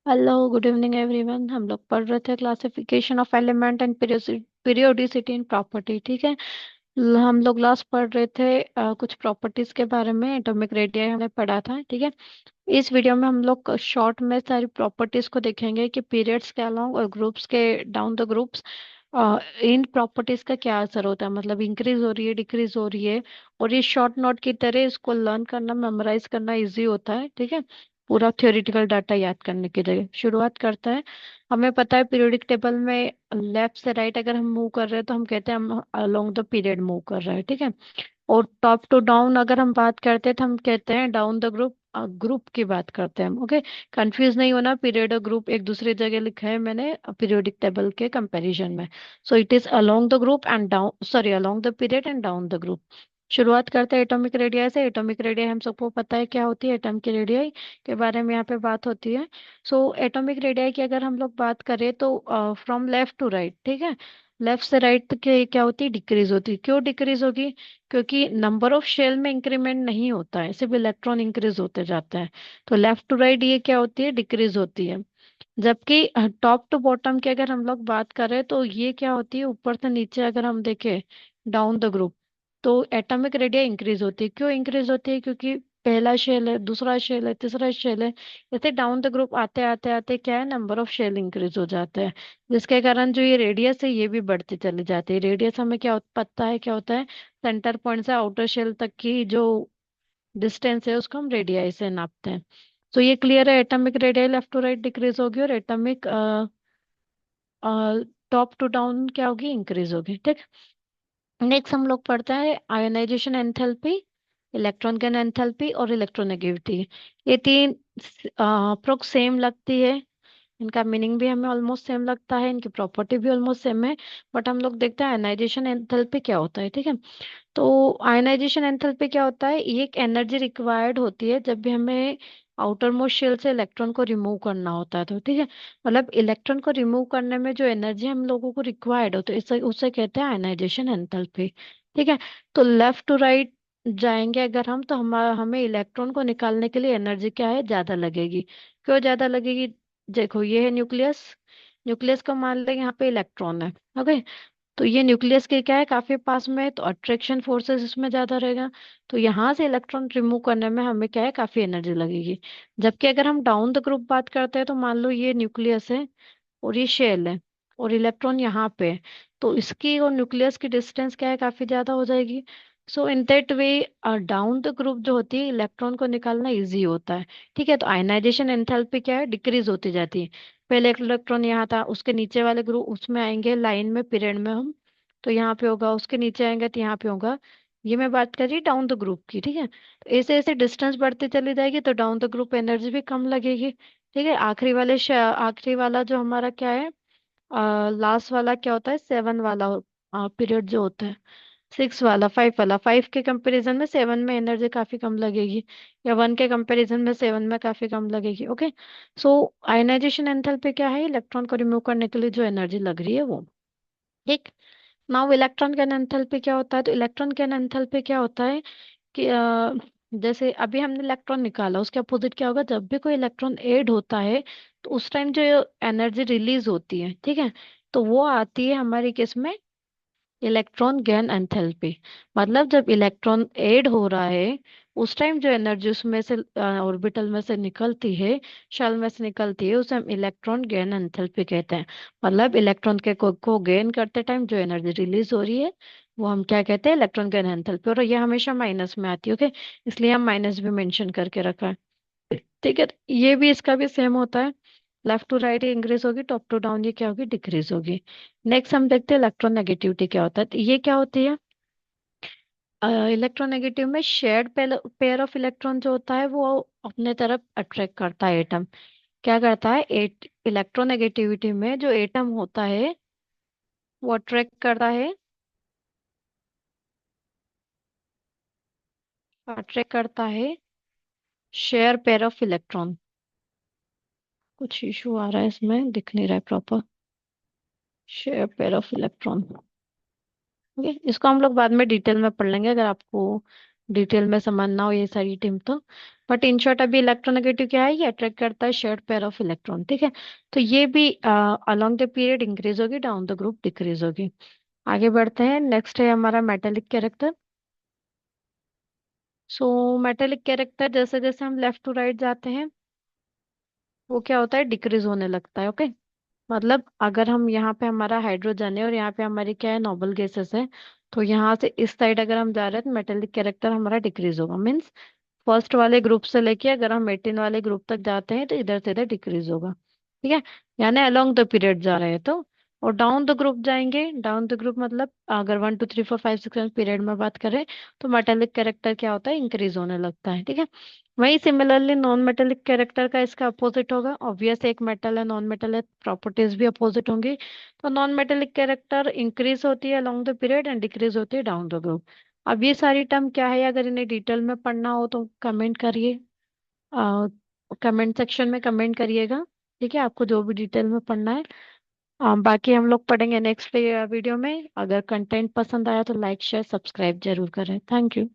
Hello, good evening everyone. हम लोग पढ़ रहे थे classification of element and periodicity in property. ठीक है। हम लोग लास्ट पढ़ रहे थे कुछ प्रॉपर्टीज के बारे में। एटॉमिक रेडियस हमने पढ़ा था। ठीक है। इस वीडियो में हम लोग शॉर्ट में सारी प्रॉपर्टीज को देखेंगे कि पीरियड्स के अलोंग और ग्रुप्स के down the groups in properties का क्या असर होता है, मतलब इंक्रीज हो रही है, डिक्रीज हो रही है। और ये शॉर्ट नोट की तरह इसको लर्न करना, मेमोराइज करना इजी होता है। ठीक है। पूरा थ्योरेटिकल डाटा याद करने के लिए शुरुआत करते हैं। हमें पता है पीरियोडिक टेबल में लेफ्ट से राइट अगर हम मूव कर रहे हैं तो हम कहते हैं हम अलोंग द पीरियड मूव कर रहे हैं। ठीक है। और टॉप टू डाउन अगर हम बात करते हैं तो हम कहते हैं डाउन द ग्रुप, ग्रुप की बात करते हैं हम। ओके। कंफ्यूज नहीं होना, पीरियड और ग्रुप एक दूसरी जगह लिखा है मैंने पीरियोडिक टेबल के कंपैरिजन में। So it is along the group and down, sorry, along the period and down the group. शुरुआत करते हैं एटॉमिक रेडियस से। एटॉमिक रेडियस हम सबको पता है क्या होती है। एटॉम की रेडियस के बारे में यहाँ पे बात होती है। सो एटॉमिक रेडियस की अगर हम लोग बात करें तो फ्रॉम लेफ्ट टू राइट, ठीक है, लेफ्ट से राइट के क्या होती है, डिक्रीज होती है। क्यों डिक्रीज होगी? क्योंकि नंबर ऑफ शेल में इंक्रीमेंट नहीं होता है, सिर्फ इलेक्ट्रॉन इंक्रीज होते जाते हैं। तो लेफ्ट टू राइट ये क्या होती है, डिक्रीज होती है। जबकि टॉप टू बॉटम की अगर हम लोग बात करें तो ये क्या होती है, ऊपर से नीचे अगर हम देखें डाउन द ग्रुप, तो एटॉमिक रेडियस इंक्रीज होती है। क्यों इंक्रीज होती है? क्योंकि पहला शेल है, दूसरा शेल है, तीसरा शेल है, जैसे डाउन द ग्रुप आते आते आते क्या है, नंबर ऑफ शेल इंक्रीज हो जाते हैं। जिसके कारण जो ये रेडियस है ये भी बढ़ती चली जाती है। रेडियस हमें क्या पता है क्या होता है, सेंटर पॉइंट से आउटर शेल तक की जो डिस्टेंस है उसको हम रेडियस से नापते हैं। तो ये क्लियर है, atomic radius left to right decrease होगी और एटॉमिक टॉप टू डाउन क्या होगी, इंक्रीज होगी। ठीक। नेक्स्ट हम लोग पढ़ते हैं ionisation enthalpy, electron gun enthalpy और इलेक्ट्रोनेगेटिविटी। ये तीन अप्रोक्स सेम लगती है। इनका मीनिंग भी हमें ऑलमोस्ट सेम लगता है, इनकी प्रॉपर्टी भी ऑलमोस्ट सेम है। बट हम लोग देखते हैं आयनाइजेशन एंथैल्पी क्या होता है। ठीक है। तो आयनाइजेशन एंथैल्पी क्या होता है, ये एक एनर्जी रिक्वायर्ड होती है जब भी हमें आउटर मोस्ट शेल से इलेक्ट्रॉन को रिमूव करना होता है। तो ठीक है, मतलब इलेक्ट्रॉन को रिमूव करने में जो एनर्जी हम लोगों को रिक्वायर्ड हो तो इसे उसे कहते हैं आयनाइजेशन एंथैल्पी। ठीक है। तो लेफ्ट टू राइट जाएंगे अगर हम तो हमें इलेक्ट्रॉन को निकालने के लिए एनर्जी क्या है, ज्यादा लगेगी। क्यों ज्यादा लगेगी? देखो ये है न्यूक्लियस, न्यूक्लियस को मान लेंगे यहाँ पे इलेक्ट्रॉन है। ओके। तो ये न्यूक्लियस के क्या है, काफी पास में है, तो अट्रैक्शन फोर्सेस इसमें ज्यादा रहेगा। तो यहाँ से इलेक्ट्रॉन रिमूव करने में हमें क्या है, काफी एनर्जी लगेगी। जबकि अगर हम डाउन द ग्रुप बात करते हैं तो मान लो ये न्यूक्लियस है और ये शेल है और इलेक्ट्रॉन यहाँ पे है, तो इसकी और न्यूक्लियस की डिस्टेंस क्या है, काफी ज्यादा हो जाएगी। So in that way down the group जो होती है इलेक्ट्रॉन को निकालना इजी होता है। ठीक है। तो आयनाइजेशन एंथैल्पी क्या है, डिक्रीज होती जाती है। पहले एक इलेक्ट्रॉन यहाँ था, उसके नीचे वाले ग्रुप उसमें आएंगे लाइन में, पीरियड में हम, तो यहाँ पे होगा, उसके नीचे आएंगे तो यहाँ पे होगा। ये मैं बात कर रही डाउन द ग्रुप की। ठीक है। तो ऐसे ऐसे डिस्टेंस बढ़ती चली जाएगी तो डाउन द ग्रुप एनर्जी भी कम लगेगी। ठीक है। आखिरी वाला जो हमारा क्या है, लास्ट वाला क्या होता है, सेवन वाला पीरियड जो होता है, सिक्स वाला, फाइव वाला, फाइव के कंपैरिजन में सेवन में एनर्जी काफी कम लगेगी, या वन के कंपैरिजन में सेवन में काफी कम लगेगी। ओके। सो आयनाइजेशन एंथैल्पी क्या है, इलेक्ट्रॉन को रिमूव करने के लिए जो एनर्जी लग रही है वो। ठीक। नाउ इलेक्ट्रॉन का एंथैल्पी क्या होता है, तो इलेक्ट्रॉन का एंथैल्पी क्या होता है कि जैसे अभी हमने इलेक्ट्रॉन निकाला, उसके अपोजिट क्या होगा, जब भी कोई इलेक्ट्रॉन ऐड होता है तो उस टाइम जो एनर्जी रिलीज होती है, ठीक है, तो वो आती है हमारी किस में, इलेक्ट्रॉन गेन एंथैल्पी। मतलब जब इलेक्ट्रॉन ऐड हो रहा है उस टाइम जो एनर्जी उसमें से ऑर्बिटल में से निकलती है, शेल में से निकलती है, उसे हम इलेक्ट्रॉन गेन एंथैल्पी कहते हैं। मतलब इलेक्ट्रॉन के को गेन करते टाइम जो एनर्जी रिलीज हो रही है वो हम क्या कहते हैं, इलेक्ट्रॉन गेन एंथैल्पी। और ये हमेशा माइनस में आती है। ओके। इसलिए हम माइनस भी मेंशन करके रखा है। ठीक है। ये भी इसका भी सेम होता है, लेफ्ट टू राइट इंक्रीज होगी, टॉप टू डाउन ये क्या होगी, डिक्रीज होगी। नेक्स्ट हम देखते हैं इलेक्ट्रोनेगेटिविटी क्या होता है। तो ये क्या होती है, इलेक्ट्रोनेगेटिव में शेयर्ड पेयर ऑफ इलेक्ट्रॉन जो होता है वो अपने तरफ अट्रैक्ट करता है एटम। क्या करता है, इलेक्ट्रोनेगेटिविटी में जो एटम होता है वो अट्रैक्ट करता है, अट्रैक्ट करता है शेयर पेयर ऑफ इलेक्ट्रॉन। कुछ इशू आ रहा है इसमें, दिख नहीं रहा है proper, share pair of electron. Okay. इसको हम लोग बाद में डिटेल में पढ़ लेंगे, अगर आपको डिटेल में समझना हो ये सारी टीम तो। बट इन शॉर्ट अभी इलेक्ट्रोनेगेटिव क्या है, ये अट्रैक्ट करता है शेयर्ड पेयर ऑफ इलेक्ट्रॉन, ठीक है। तो ये भी अलोंग द पीरियड इंक्रीज होगी, डाउन द ग्रुप डिक्रीज होगी। आगे बढ़ते हैं, नेक्स्ट है हमारा मेटेलिक कैरेक्टर। सो मेटेलिक कैरेक्टर जैसे जैसे हम लेफ्ट टू राइट जाते हैं वो क्या होता है, डिक्रीज होने लगता है, ओके। मतलब अगर हम यहाँ पे हमारा हाइड्रोजन है और यहाँ पे हमारी क्या है, नोबल गैसेस है, तो यहाँ से इस साइड अगर हम जा रहे हैं तो मेटेलिक कैरेक्टर हमारा डिक्रीज होगा। मीन्स फर्स्ट वाले ग्रुप से लेके अगर हम 18 वाले ग्रुप तक जाते हैं तो इधर से इधर डिक्रीज होगा, ठीक है। यानी अलोंग द पीरियड जा रहे हैं तो। और डाउन द ग्रुप जाएंगे, डाउन द ग्रुप मतलब अगर 1 2 3 4 5 6 पीरियड में बात करें तो मेटेलिक कैरेक्टर क्या होता है, इंक्रीज होने लगता है, ठीक है। वही सिमिलरली नॉन मेटेलिक कैरेक्टर का इसका अपोजिट होगा। ऑब्वियस एक मेटल है, नॉन मेटल है, प्रॉपर्टीज भी अपोजिट होंगी। तो नॉन मेटेलिक कैरेक्टर इंक्रीज होती है along the period and decrease होती है डाउन द ग्रुप। अब ये सारी टर्म क्या है, अगर इन्हें डिटेल में पढ़ना हो तो कमेंट करिए, कमेंट सेक्शन में कमेंट करिएगा, ठीक है, आपको जो भी डिटेल में पढ़ना है। बाकी हम लोग पढ़ेंगे नेक्स्ट वीडियो में। अगर कंटेंट पसंद आया तो लाइक शेयर सब्सक्राइब जरूर करें। Thank you.